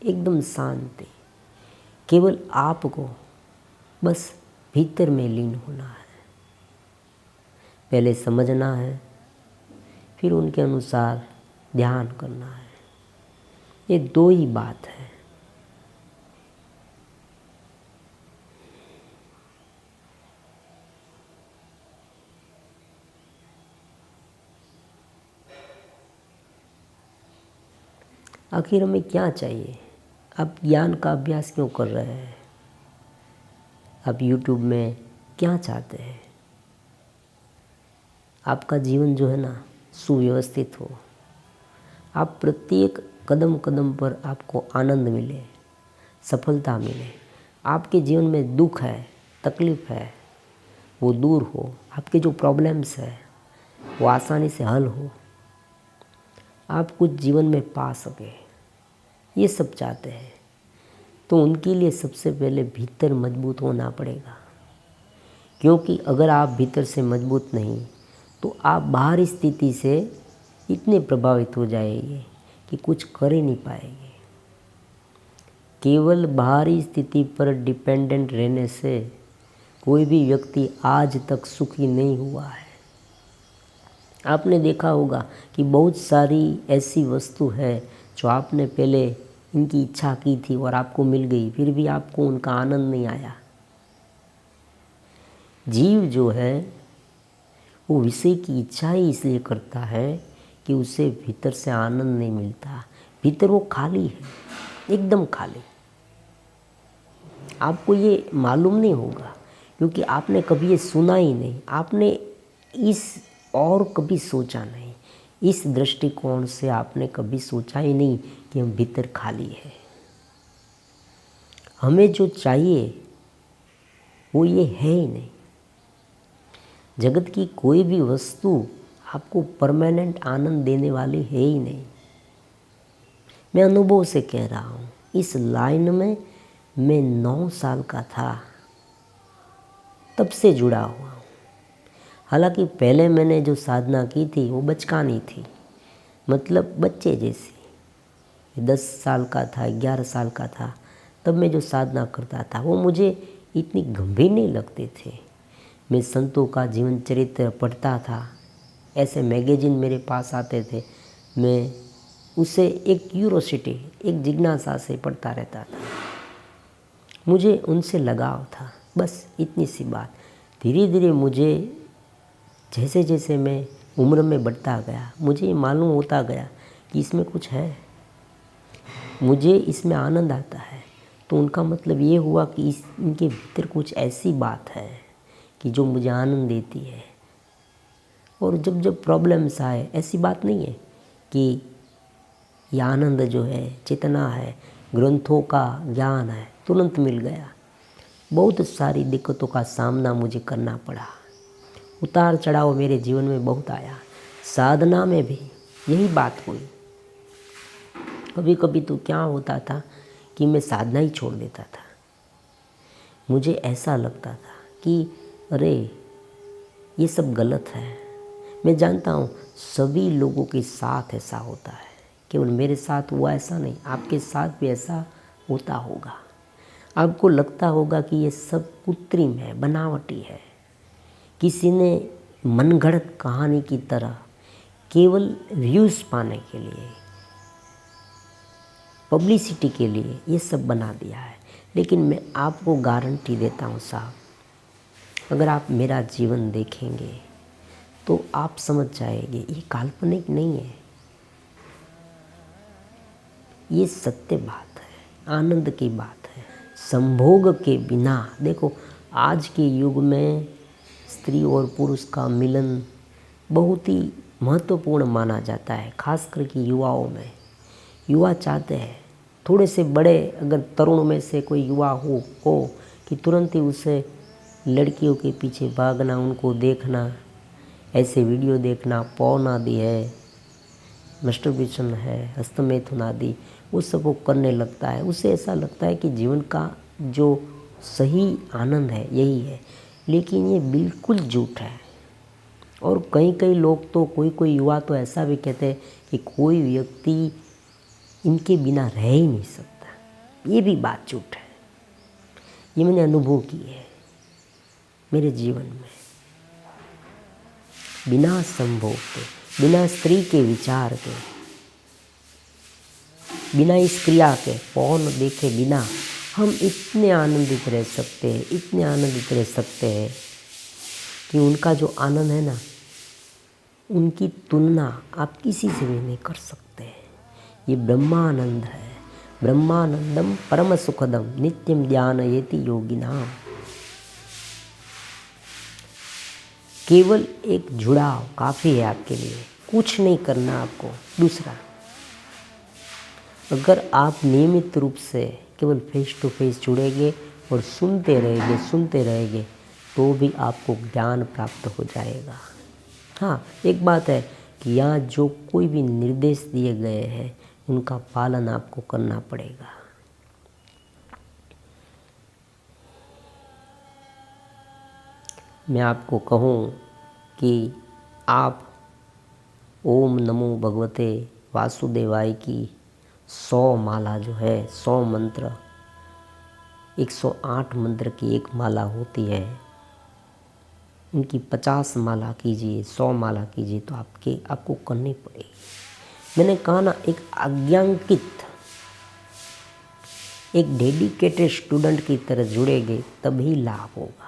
एकदम शांति। केवल आपको बस भीतर में लीन होना है, पहले समझना है, फिर उनके अनुसार ध्यान करना है। ये दो ही बात है। आखिर हमें क्या चाहिए? आप ज्ञान का अभ्यास क्यों कर रहे हैं? आप YouTube में क्या चाहते हैं? आपका जीवन जो है ना सुव्यवस्थित हो, आप प्रत्येक कदम कदम पर आपको आनंद मिले, सफलता मिले। आपके जीवन में दुख है, तकलीफ़ है, वो दूर हो। आपके जो प्रॉब्लम्स है वो आसानी से हल हो, आप कुछ जीवन में पा सके, ये सब चाहते हैं। तो उनके लिए सबसे पहले भीतर मजबूत होना पड़ेगा, क्योंकि अगर आप भीतर से मजबूत नहीं तो आप बाहरी स्थिति से इतने प्रभावित हो जाएंगे कि कुछ कर ही नहीं पाएंगे। केवल बाहरी स्थिति पर डिपेंडेंट रहने से कोई भी व्यक्ति आज तक सुखी नहीं हुआ है। आपने देखा होगा कि बहुत सारी ऐसी वस्तु है जो आपने पहले इनकी इच्छा की थी और आपको मिल गई, फिर भी आपको उनका आनंद नहीं आया। जीव जो है वो विषय की इच्छा ही इसलिए करता है कि उसे भीतर से आनंद नहीं मिलता। भीतर वो खाली है, एकदम खाली। आपको ये मालूम नहीं होगा क्योंकि आपने कभी ये सुना ही नहीं, आपने इस और कभी सोचा नहीं, इस दृष्टिकोण से आपने कभी सोचा ही नहीं कि हम भीतर खाली है। हमें जो चाहिए वो ये है ही नहीं। जगत की कोई भी वस्तु आपको परमानेंट आनंद देने वाली है ही नहीं। मैं अनुभव से कह रहा हूँ, इस लाइन में मैं 9 साल का था तब से जुड़ा हुआ हूँ। हालांकि पहले मैंने जो साधना की थी वो बचकानी थी, मतलब बच्चे जैसी। 10 साल का था, 11 साल का था, तब मैं जो साधना करता था वो मुझे इतनी गंभीर नहीं लगते थे। मैं संतों का जीवन चरित्र पढ़ता था, ऐसे मैगजीन मेरे पास आते थे, मैं उसे एक क्यूरोसिटी, एक जिज्ञासा से पढ़ता रहता था। मुझे उनसे लगाव था, बस इतनी सी बात। धीरे धीरे मुझे जैसे जैसे मैं उम्र में बढ़ता गया, मुझे ये मालूम होता गया कि इसमें कुछ है, मुझे इसमें आनंद आता है। तो उनका मतलब ये हुआ कि इनके भीतर कुछ ऐसी बात है कि जो मुझे आनंद देती है। और जब जब प्रॉब्लम्स आए, ऐसी बात नहीं है कि ये आनंद जो है, चेतना है, ग्रंथों का ज्ञान है, तुरंत मिल गया। बहुत सारी दिक्कतों का सामना मुझे करना पड़ा, उतार चढ़ाव मेरे जीवन में बहुत आया। साधना में भी यही बात हुई। कभी कभी तो क्या होता था कि मैं साधना ही छोड़ देता था। मुझे ऐसा लगता था कि अरे ये सब गलत है। मैं जानता हूँ सभी लोगों के साथ ऐसा होता है, केवल मेरे साथ हुआ ऐसा नहीं, आपके साथ भी ऐसा होता होगा। आपको लगता होगा कि ये सब कृत्रिम है, बनावटी है, किसी ने मनगढ़ंत कहानी की तरह केवल व्यूज़ पाने के लिए, पब्लिसिटी के लिए ये सब बना दिया है। लेकिन मैं आपको गारंटी देता हूँ साहब, अगर आप मेरा जीवन देखेंगे तो आप समझ जाएंगे ये काल्पनिक नहीं है, ये सत्य बात है, आनंद की बात है। संभोग के बिना, देखो आज के युग में स्त्री और पुरुष का मिलन बहुत ही महत्वपूर्ण माना जाता है, खास करके युवाओं में। युवा चाहते हैं, थोड़े से बड़े अगर तरुण में से कोई युवा हो कि तुरंत ही उसे लड़कियों के पीछे भागना, उनको देखना, ऐसे वीडियो देखना, पॉर्न आदि है, मस्टरबेशन है, हस्तमैथुन आदि, वो सब वो करने लगता है। उसे ऐसा लगता है कि जीवन का जो सही आनंद है यही है, लेकिन ये बिल्कुल झूठ है। और कई लोग तो, कोई युवा तो ऐसा भी कहते हैं कि कोई व्यक्ति इनके बिना रह ही नहीं सकता। ये भी बात झूठ है। ये मैंने अनुभव की है मेरे जीवन में। बिना संभोग के, बिना स्त्री के विचार के, बिना इस क्रिया के, पौन देखे बिना हम इतने आनंदित रह सकते हैं, इतने आनंदित रह सकते हैं कि उनका जो आनंद है ना, उनकी तुलना आप किसी से भी नहीं कर सकते। ये ब्रह्मानंद है। ब्रह्मानंदम परम सुखदम नित्यम ध्यानयति योगिनाम। केवल एक जुड़ाव काफ़ी है आपके लिए, कुछ नहीं करना आपको। दूसरा, अगर आप नियमित रूप से केवल फेस टू फेस जुड़ेंगे और सुनते रहेंगे तो भी आपको ज्ञान प्राप्त हो जाएगा। हाँ, एक बात है कि यहाँ जो कोई भी निर्देश दिए गए हैं उनका पालन आपको करना पड़ेगा। मैं आपको कहूँ कि आप ओम नमो भगवते वासुदेवाय की 100 माला जो है, 100 मंत्र, 108 मंत्र की एक माला होती है, उनकी 50 माला कीजिए, 100 माला कीजिए तो आपको करनी पड़ेगी। मैंने कहा ना, एक आज्ञांकित, एक डेडिकेटेड स्टूडेंट की तरह जुड़ेंगे तभी लाभ होगा।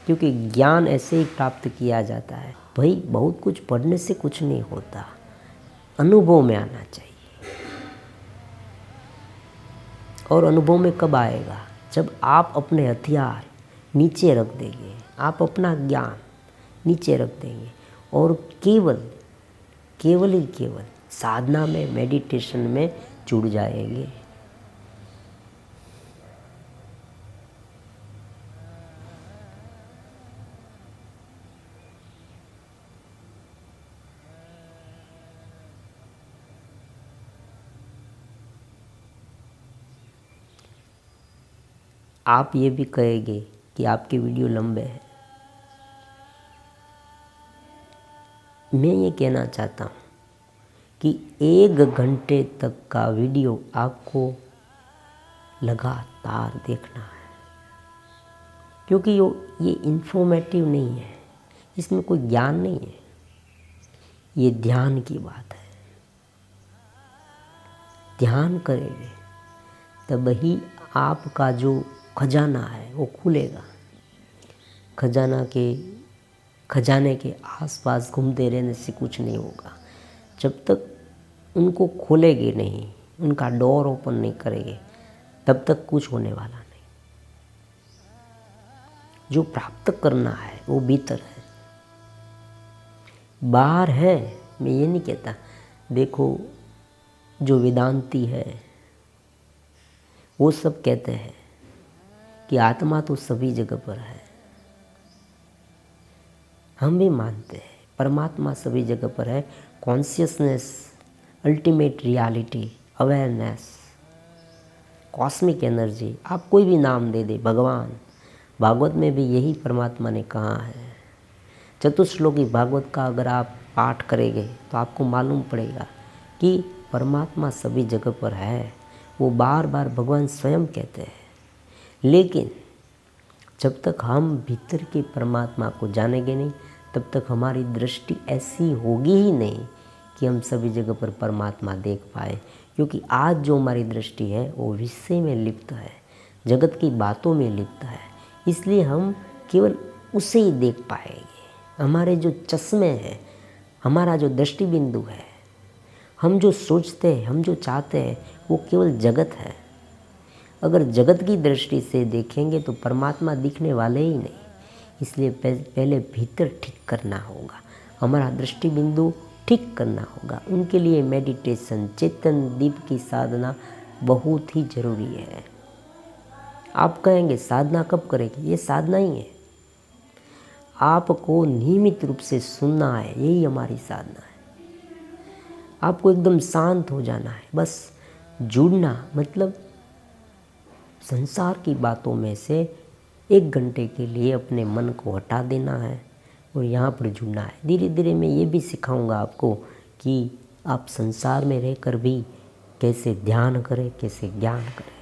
क्योंकि ज्ञान ऐसे ही प्राप्त किया जाता है भाई, बहुत कुछ पढ़ने से कुछ नहीं होता, अनुभव में आना चाहिए। और अनुभव में कब आएगा? जब आप अपने हथियार नीचे रख देंगे, आप अपना ज्ञान नीचे रख देंगे और केवल ही केवल साधना में, मेडिटेशन में जुड़ जाएंगे। आप ये भी कहेंगे कि आपके वीडियो लंबे हैं। मैं ये कहना चाहता हूँ कि 1 घंटे तक का वीडियो आपको लगातार देखना है, क्योंकि ये इन्फॉर्मेटिव नहीं है, इसमें कोई ज्ञान नहीं है, ये ध्यान की बात है। ध्यान करेंगे तभी आपका जो खजाना है वो खुलेगा। खजाने के आसपास घूमते रहने से कुछ नहीं होगा। जब तक उनको खोलेंगे नहीं, उनका डोर ओपन नहीं करेंगे, तब तक कुछ होने वाला नहीं। जो प्राप्त करना है वो भीतर है, बाहर है मैं ये नहीं कहता। देखो, जो वेदांती है वो सब कहते हैं कि आत्मा तो सभी जगह पर है। हम भी मानते हैं परमात्मा सभी जगह पर है। Consciousness, ultimate reality, awareness, cosmic energy, आप कोई भी नाम दे दे, भगवान। भागवत में भी यही परमात्मा ने कहा है। चतुश्लोकी भागवत का अगर आप पाठ करेंगे तो आपको मालूम पड़ेगा कि परमात्मा सभी जगह पर है। वो बार बार भगवान स्वयं कहते हैं। लेकिन जब तक हम भीतर के परमात्मा को जानेंगे नहीं, तब तक हमारी दृष्टि ऐसी होगी ही नहीं कि हम सभी जगह पर परमात्मा देख पाए। क्योंकि आज जो हमारी दृष्टि है वो विषय में लिप्त है, जगत की बातों में लिप्त है, इसलिए हम केवल उसे ही देख पाएंगे। हमारे जो चश्मे हैं, हमारा जो दृष्टि बिंदु है, हम जो सोचते हैं, हम जो चाहते हैं, वो केवल जगत है। अगर जगत की दृष्टि से देखेंगे तो परमात्मा दिखने वाले ही नहीं। इसलिए पहले भीतर ठीक करना होगा, हमारा दृष्टि बिंदु ठीक करना होगा। उनके लिए मेडिटेशन, चेतन दीप की साधना बहुत ही ज़रूरी है। आप कहेंगे साधना कब करेंगे? ये साधना ही है। आपको नियमित रूप से सुनना है, यही हमारी साधना है। आपको एकदम शांत हो जाना है, बस जुड़ना, मतलब संसार की बातों में से 1 घंटे के लिए अपने मन को हटा देना है और यहाँ पर जुड़ना है। धीरे धीरे मैं ये भी सिखाऊंगा आपको कि आप संसार में रहकर भी कैसे ध्यान करें, कैसे ज्ञान करें।